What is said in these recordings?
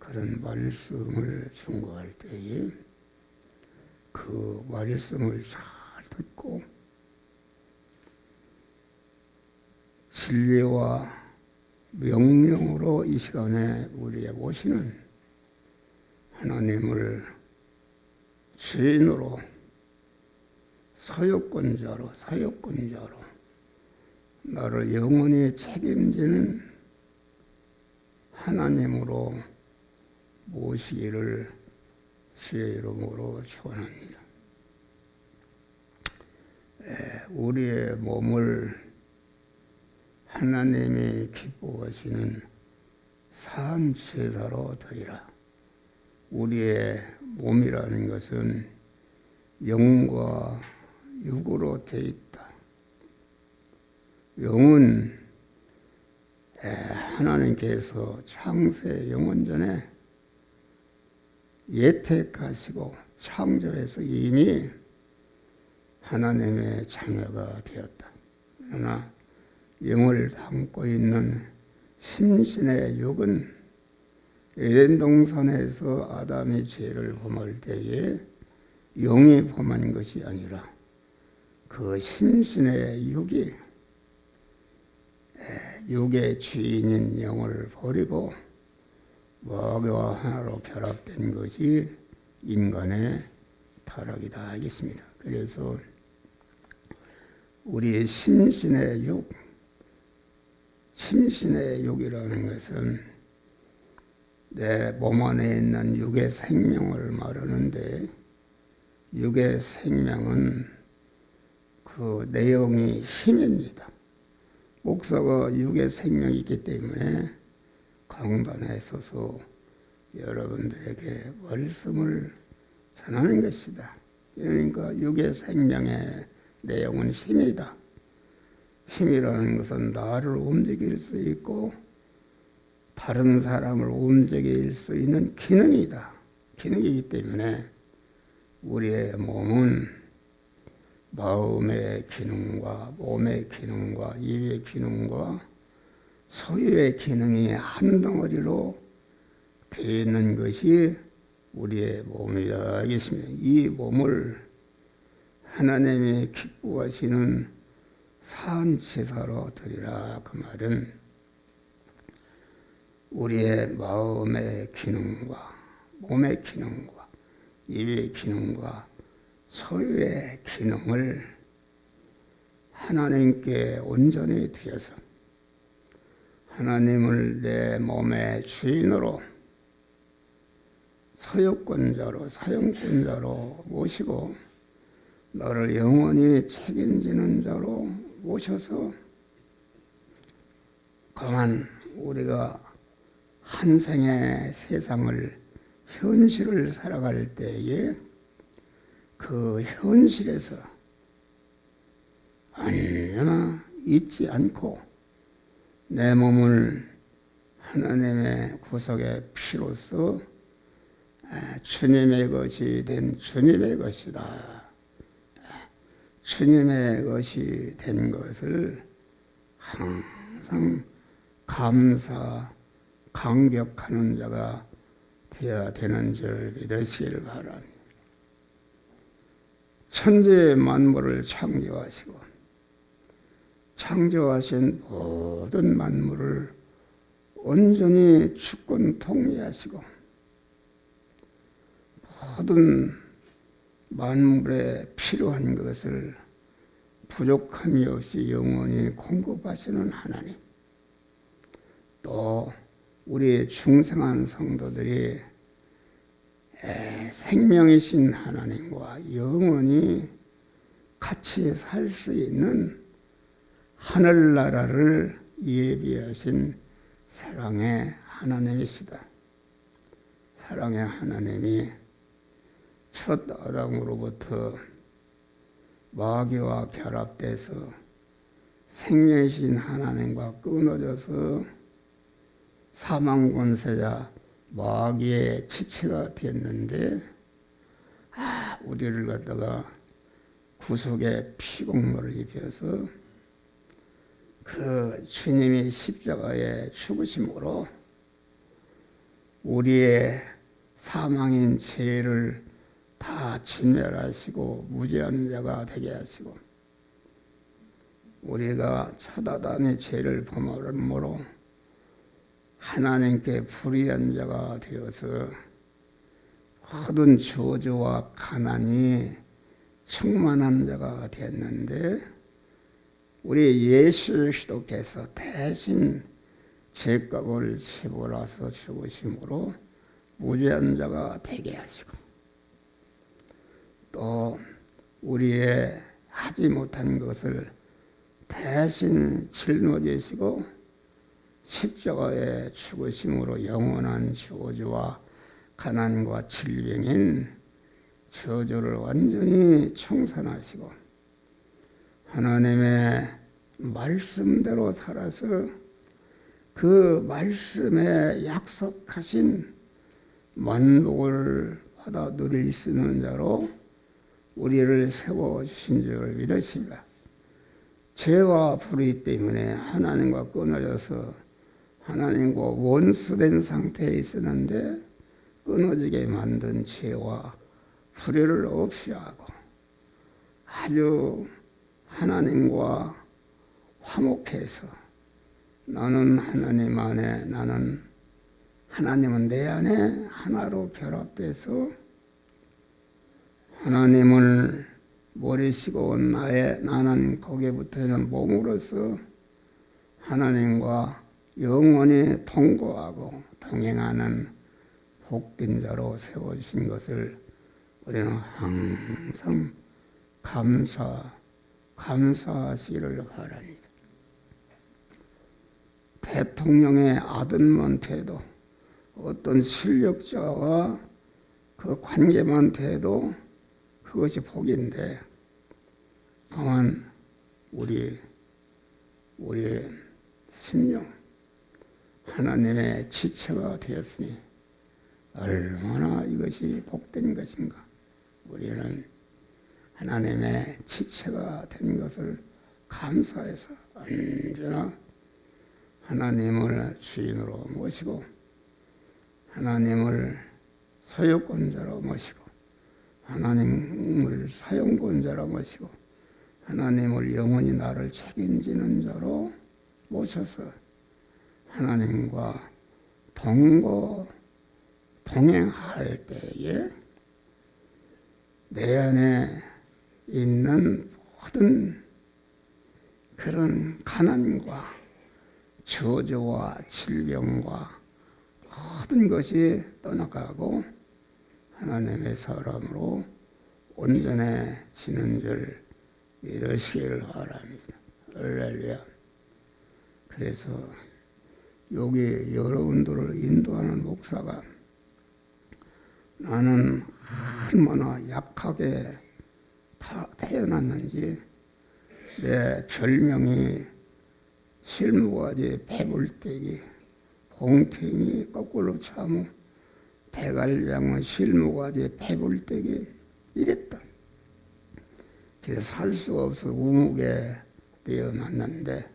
그런 말씀을 충고할 때에 그 말씀을 잘 듣고 진리와 명령으로 이 시간에 우리의 모시는 하나님을 주인으로 사역권자로 나를 영원히 책임지는 하나님으로 모시기를 주의 이름으로 축원합니다. 우리의 몸을 하나님이 기뻐하시는 산 제사로 드리라. 우리의 몸이라는 것은 영과 육으로 되어 있다. 영은 하나님께서 창세 영원전에 예택하시고 창조해서 이미 하나님의 자녀가 되었다. 그러나 영을 담고 있는 심신의 육은 에덴 동산에서 아담이 죄를 범할 때에 영이 범한 것이 아니라 그 심신의 육의 주인인 영을 버리고 마귀와 하나로 결합된 것이 인간의 타락이다 하겠습니다. 그래서 우리의 심신의 육이라는 것은 내 몸 안에 있는 육의 생명을 말하는데, 육의 생명은 그 내용이 힘입니다. 목사가 육의 생명이 있기 때문에 강단에 서서 여러분들에게 말씀을 전하는 것이다. 그러니까 육의 생명의 내용은 힘이다. 힘이라는 것은 나를 움직일 수 있고 다른 사람을 움직일 수 있는 기능이다. 기능이기 때문에 우리의 몸은 마음의 기능과 몸의 기능과 입의 기능과 소유의 기능이 한 덩어리로 되어 있는 것이 우리의 몸이다 하겠습니다. 이 몸을 하나님이 기뻐하시는 산 제사로 드리라. 그 말은 우리의 마음의 기능과 몸의 기능과 입의 기능과 소유의 기능을 하나님께 온전히 드려서 하나님을 내 몸의 주인으로 사역권자로 사용권자로 모시고 너를 영원히 책임지는 자로 모셔서 그만 우리가 한 생의 세상을 현실을 살아갈 때에 그 현실에서 언제나 잊지 않고 내 몸을 하나님의 구속의 피로써 주님의 것이 된 주님의 것이다. 주님의 것이 된 것을 항상 감격하는 자가 되어야 되는 줄 믿으시길 바랍니다. 천지 만물을 창조하신 모든 만물을 온전히 주권 통리하시고 모든 만물에 필요한 것을 부족함이 없이 영원히 공급하시는 하나님, 또 우리의 중생한 성도들이 생명이신 하나님과 영원히 같이 살 수 있는 하늘나라를 예비하신 사랑의 하나님이시다. 사랑의 하나님이 첫 아담으로부터 마귀와 결합돼서 생명이신 하나님과 끊어져서 사망 권세자 마귀의 지체가 됐는데 우리를 갖다가 구속의 피공로를 입혀서 그 주님이 십자가에 죽으심으로 우리의 사망인 죄를 다 진멸하시고 무죄한 자가 되게 하시고, 우리가 첫 아담의 죄를 범함으로 하나님께 불의한 자가 되어서 모든 저주와 가난이 충만한 자가 되었는데, 우리 예수 그리스도께서 대신 죄값을 지불하셔서 죽으심으로 무죄한 자가 되게 하시고, 또 우리의 하지 못한 것을 대신 짊어지시고 십자가에 죽으심으로 영원한 저주와 가난과 질병인 저주를 완전히 청산하시고 하나님의 말씀대로 살아서 그 말씀에 약속하신 만복을 받아 누릴 수 있는 자로 우리를 세워주신 줄을 믿으십니다. 죄와 불의 때문에 하나님과 끊어져서 하나님과 원수된 상태에 있었는데, 끊어지게 만든 죄와 불의를 없이 하고 아주 하나님과 화목해서, 나는 하나님 안에, 하나님은 내 안에 하나로 결합돼서 하나님을 모르시고 나는 거기에 붙어있는 몸으로서 하나님과 영원히 통고하고 동행하는 복된 자로 세워주신 것을 우리는 항상 감사하시기를 바랍니다. 대통령의 아들만 돼도, 어떤 실력자와 그 관계만 돼도 그것이 복인데, 다만 우리 심령 하나님의 지체가 되었으니 얼마나 이것이 복된 것인가. 우리는 하나님의 지체가 된 것을 감사해서 언제나 하나님을 주인으로 모시고 하나님을 소유권자로 모시고 하나님을 사용권자로 모시고 하나님을 영원히 나를 책임지는 자로 모셔서 하나님과 동행할 때에 내 안에 있는 모든 그런 가난과 저주와 질병과 모든 것이 떠나가고 하나님의 사람으로 온전해지는 줄 믿으시기를 바랍니다. 할렐루야. 그래서 여기 여러분들을 인도하는 목사가, 나는 얼마나 약하게 태어났는지, 내 별명이 실무가지 배불떼기, 봉탱이 거꾸로 차무, 대갈량은 실무가지 배불떼기 이랬다. 그래서 살 수가 없어 우묵에 태어났는데,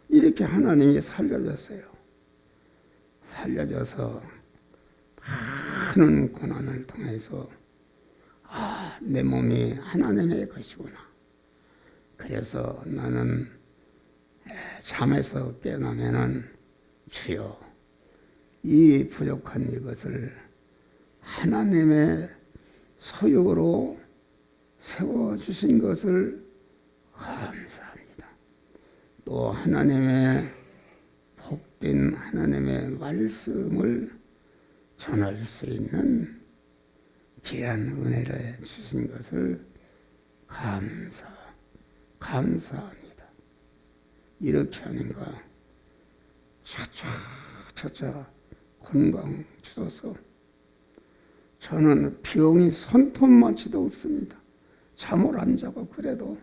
이렇게 하나님이 살려줬어요. 살려줘서 많은 고난을 통해서 내 몸이 하나님의 것이구나. 그래서 나는 잠에서 깨어나면은, 주여 이 부족한 이것을 하나님의 소유로 세워주신 것을 감사합니다. 또 하나님의 복된 하나님의 말씀을 전할 수 있는 귀한 은혜를 주신 것을 감사합니다. 이렇게 하는가 차차 건강 주소서. 저는 병이 손톱만치도 없습니다. 잠을 안 자고 그래도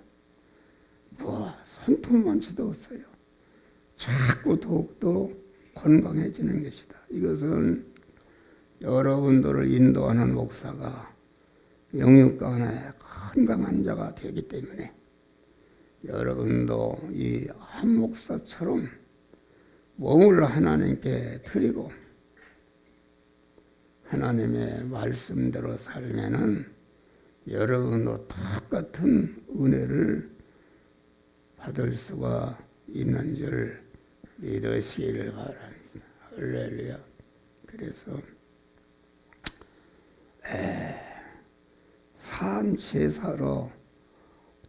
손톱만치도 없어요. 자꾸 더욱더 건강해지는 것이다. 이것은 여러분들을 인도하는 목사가 영육간에 건강한 자가 되기 때문에, 여러분도 이 한 목사처럼 몸을 하나님께 드리고 하나님의 말씀대로 살면은 여러분도 똑같은 은혜를 받을 수가 있는 줄 믿으시기를 바랍니다. 할렐루야. 그래서 산 제사로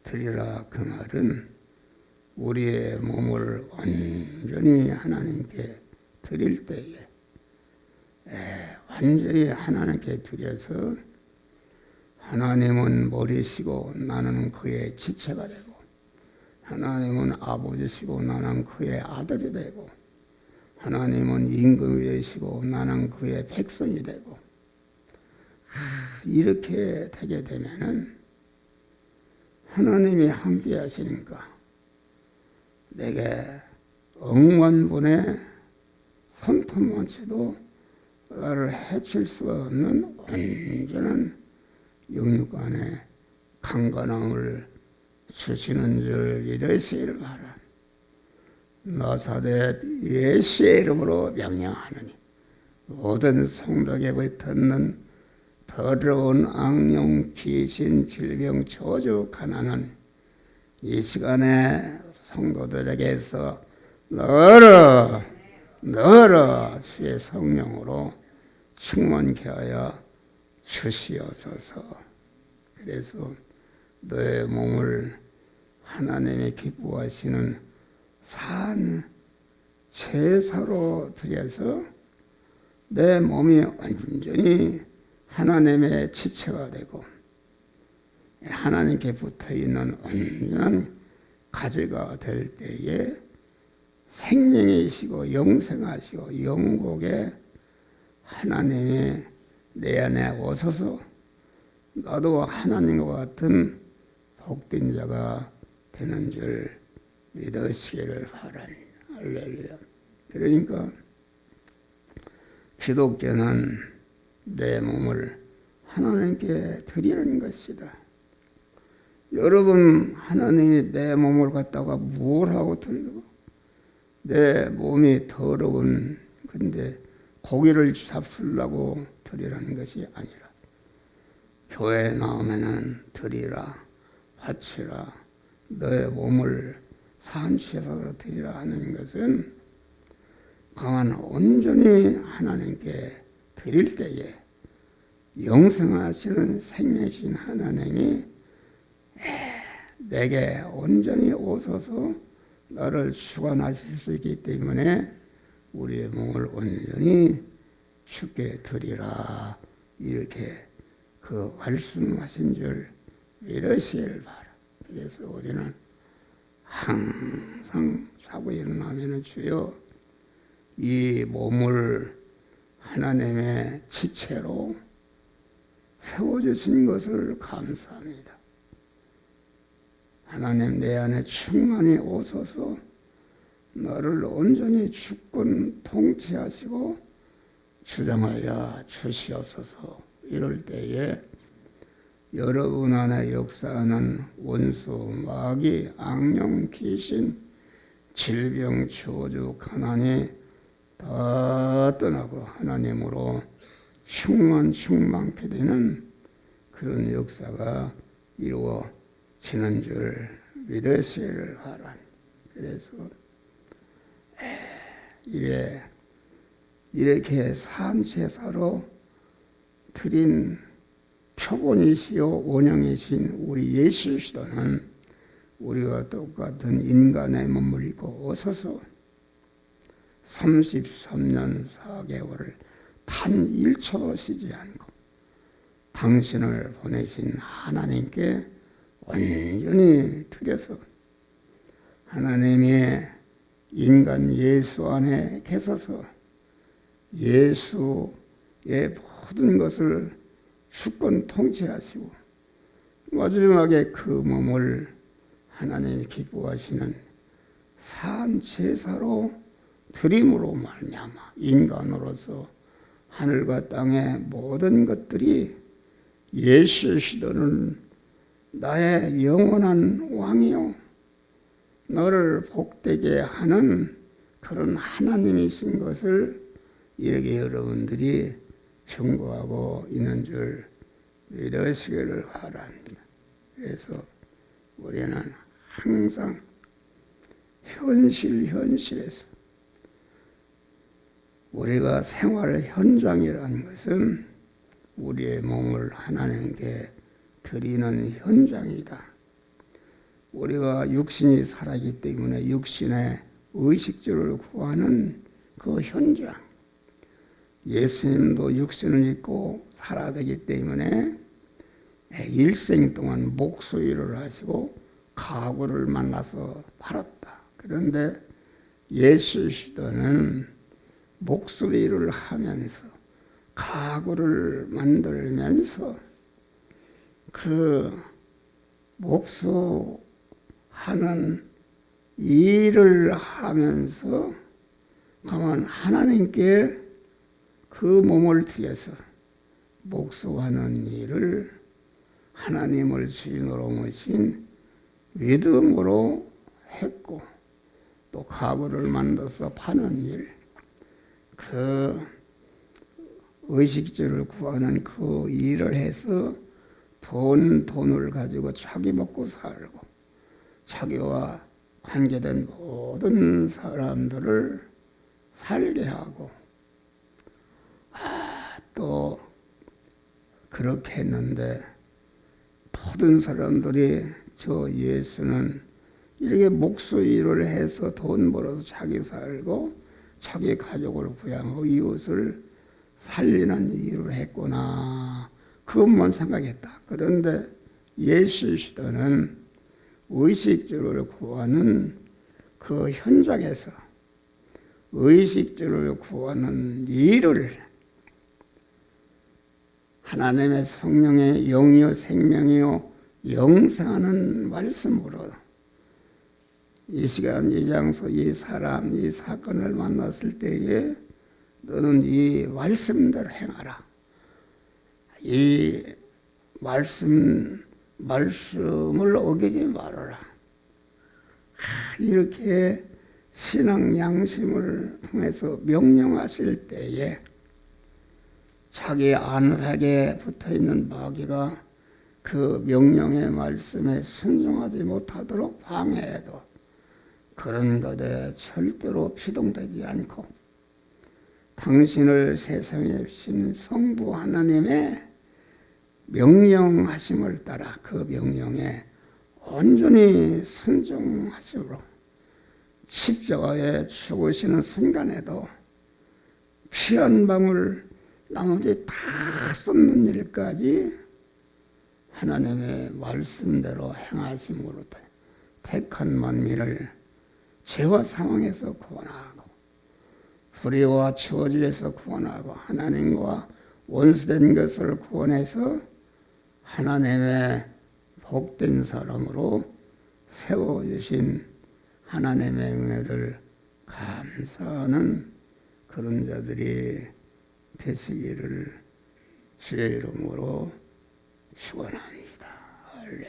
드리라 그 말은 우리의 몸을 온전히 하나님께 드릴 때에 완전히 하나님께 드려서 하나님은 머리시고 나는 그의 지체가 되고 하나님은 아버지시고 나는 그의 아들이 되고 하나님은 임금이 되시고 나는 그의 백성이 되고 이렇게 되게 되면은 하나님이 함께 하시니까 내게 억만분의 손톱만치도 나를 해칠 수가 없는 온전한 영육간의 강건함을 주시는 줄 믿으시기를 바라. 나사렛 예수의 이름으로 명령하노니 모든 성도에게 붙는 더러운 악령, 귀신, 질병, 저주, 가난은 이 시간에 성도들에게서 너라 주의 성령으로 충만케 하여 주시옵소서. 그래서 너의 몸을 하나님이 기뻐하시는 산 제사로 드려서 내 몸이 완전히 하나님의 지체가 되고 하나님께 붙어있는 온전한 가지가 될 때에 생명이시고 영생하시고 영복의 하나님이 내 안에 오셔서 나도 하나님과 같은 복된 자가 되는 줄 믿으시기를 바랍니다. 할렐루야. 그러니까 기독교는 내 몸을 하나님께 드리는 것이다. 여러분, 하나님이 내 몸을 갖다가 뭘 하고 드리고 내 몸이 더러운 근데 고기를 잡수려고 드리라는 것이 아니라 교회에 나오면은 드리라, 바치라, 너의 몸을 산제사로 드리라 하는 것은 강한 온전히 하나님께 드릴 때에 영생하시는 생명이신 하나님이 내게 온전히 오셔서 나를 주관하실 수 있기 때문에 우리의 몸을 온전히 주께 드리라 이렇게 그 말씀하신 줄 믿으시길 바라. 그래서 우리는 항상 자고 일어나면 주여 이 몸을 하나님의 지체로 세워주신 것을 감사합니다. 하나님 내 안에 충만히 오셔서 너를 온전히 주권 통치하시고 주장하여 주시옵소서. 이럴 때에 여러분 안에 역사하는 원수, 마귀, 악령, 귀신, 질병, 저주, 가난이 다 떠나고 하나님으로 충만케 되는 그런 역사가 이루어지는 줄 믿으시기를 바랍니다. 그래서 이렇게 산제사로 드린 표본이시요 원형이신 우리 예수 그리스도는 우리와 똑같은 인간의 몸을 입고 오셔서 33년 4개월을 단 1초도 쉬지 않고 당신을 보내신 하나님께 완전히 드려서 하나님이 인간 예수 안에 계셔서 예수의 모든 것을 주권 통치하시고 마지막에 그 몸을 하나님이 기뻐하시는 산 제사로 드림으로 말미암아 인간으로서 하늘과 땅의 모든 것들이 예수 그리스도는 나의 영원한 왕이요 너를 복되게 하는 그런 하나님이신 것을 이렇게 여러분들이 증거하고 있는 줄 믿으시기를 바랍니다. 그래서 우리는 항상 현실에서 우리가 생활 현장이라는 것은 우리의 몸을 하나님께 드리는 현장이다. 우리가 육신이 살아있기 때문에 육신의 의식주를 구하는 그 현장. 예수님도 육신을 입고 살아야 되기 때문에 일생 동안 목수일을 하시고 가구를 만나서 팔았다. 그런데 예수 시대는 목수일을 하면서 가구를 만들면서 그 목수하는 일을 하면서 가만 하나님께 그 몸을 드려서 목수하는 일을 하나님을 주인으로 모신 믿음으로 했고 또 가구를 만들어서 파는 일, 그 의식주를 구하는 그 일을 해서 돈을 가지고 자기 먹고 살고 자기와 관계된 모든 사람들을 살게 하고 또 그렇게 했는데 모든 사람들이 저 예수는 이렇게 목수일을 해서 돈 벌어서 자기 살고 자기 가족을 부양하고 이웃을 살리는 일을 했구나. 그것만 생각했다. 그런데 예수 시대는 의식주를 구하는 그 현장에서 의식주를 구하는 일을 하나님의 성령의 영이요 생명이요 영생하는 말씀으로 이 시간 이 장소 이 사람 이 사건을 만났을 때에 너는 이 말씀대로 행하라. 이 말씀을 어기지 말아라. 이렇게 신앙 양심을 통해서 명령하실 때에 자기 안팎에 붙어있는 마귀가 그 명령의 말씀에 순종하지 못하도록 방해해도 그런 것에 절대로 피동되지 않고 당신을 세상에 주신 성부 하나님의 명령하심을 따라 그 명령에 온전히 순종하심으로 십자가에 죽으시는 순간에도 피 한 방울 나머지 다 쏟는 일까지 하나님의 말씀대로 행하심으로 택한 만민을 죄와 상황에서 구원하고 불의와 저주에서 구원하고 하나님과 원수된 것을 구원해서 하나님의 복된 사람으로 세워주신 하나님의 은혜를 감사하는 그런 자들이 되시기를 주의 이름으로 축원합니다. 할렐루야.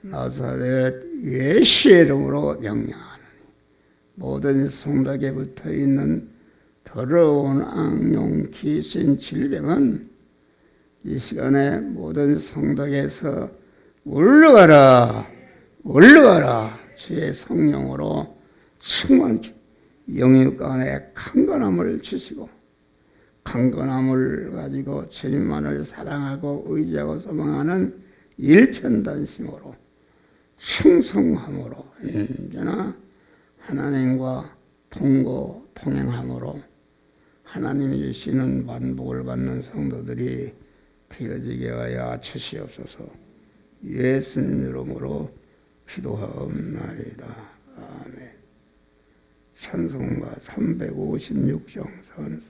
나사렛 예수의 이름으로 명령하노니 모든 성덕에 붙어있는 더러운 악령 귀신 질병은 이 시간에 모든 성덕에서 물러가라 주의 성령으로 충만케 영육 안에 강건함을 주시고 강건함을 가지고 주님만을 사랑하고 의지하고 소망하는 일편단심으로 충성함으로 언제나 하나님과 동행함으로 하나님이 주시는 만복을 받는 성도들이 되어지게 하여 주시옵소서. 예수님 이름으로 기도하옵나이다. 아멘. 찬송가 356장 선서